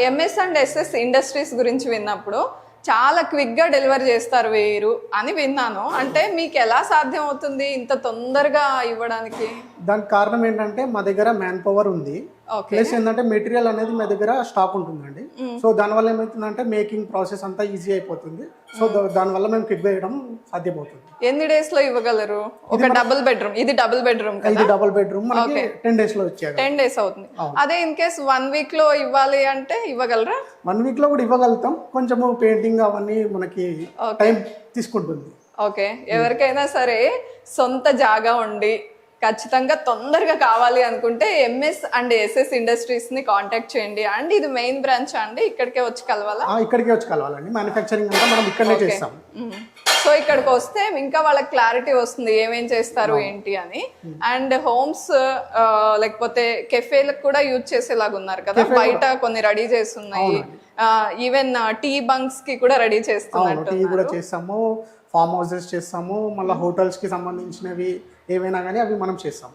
MS and SS industries గురించి విన్నప్పుడు చాలా క్విక్గా డెలివరీ చేస్తారు వీరు అని విన్నాను. అంటే మీకు ఎలా సాధ్యం అవుతుంది ఇంత తొందరగా ఇవ్వడానికి? దానికి కారణం ఏంటంటే మా దగ్గర మ్యాన్ పవర్ ఉంది, ప్లస్ ఏంటంటే మెటీరియల్ అనేది మా దగ్గర స్టాక్ ఉంటుందండి. సో దానివల్ల ఏమవుతుందంటే మేకింగ్ ప్రాసెస్ అంతా ఈజీ అయిపోతుంది. సో దానివల్ల మేము క్విక్ వేయడం సాధ్యమవుతుంది. ఎన్ని డేస్ లో ఇవ్వగలరు? ఒక డబుల్ బెడ్రూమ్, ఇది డబుల్ బెడ్రూమ్ కదా? ఇది డబుల్ బెడ్రూమ్, మనకి 10 days లో వచ్చేది. 10 days అవుతుంది. అదే ఇన్ కేస్ 1 week లో ఇవ్వాలి అంటే ఇవ్వగలరా? 1 week లో కూడా ఇవ్వగలుగుతాం. కొంచెము పెయింటింగ్ అవన్నీ మనకి టైం తీసుకుంటుంది. ఓకే, ఎవరికైనా సరే సొంత జాగా ఉండి ఖచ్చితంగా తొందరగా కావాలి అనుకుంటే ఎంఎస్ అండ్ ఎస్ఎస్ ఇండస్ట్రీస్ ని కాంటాక్ట్ చేయండి. అండ్ ఇది మెయిన్ బ్రాంచ్ అండి, ఇక్కడికే వచ్చి కలవాలా? ఇక్కడికే వచ్చి కలవాలండి. మ్యానుఫ్యాక్చరింగ్ అంతా మనం ఇక్కడనే చేస్తాం. సో ఇక్కడికి వస్తే ఇంకా వాళ్ళకి క్లారిటీ వస్తుంది ఏమేం చేస్తారు ఏంటి అని. అండ్ హోమ్స్ లేకపోతే కెఫేలకు కూడా యూజ్ చేసేలాగా ఉన్నారు కదా, బయట కొన్ని రెడీ చేస్తున్నాయి. ఈవెన్ టీ బంక్స్ కి కూడా రెడీ చేస్తున్నారు. టీ కూడా చేస్తాము, ఫామ్ హౌసెస్ చేస్తాము, మళ్ళీ హోటల్స్ కి సంబంధించినవి ఏవైనా కానీ అవి మనం చేస్తాం.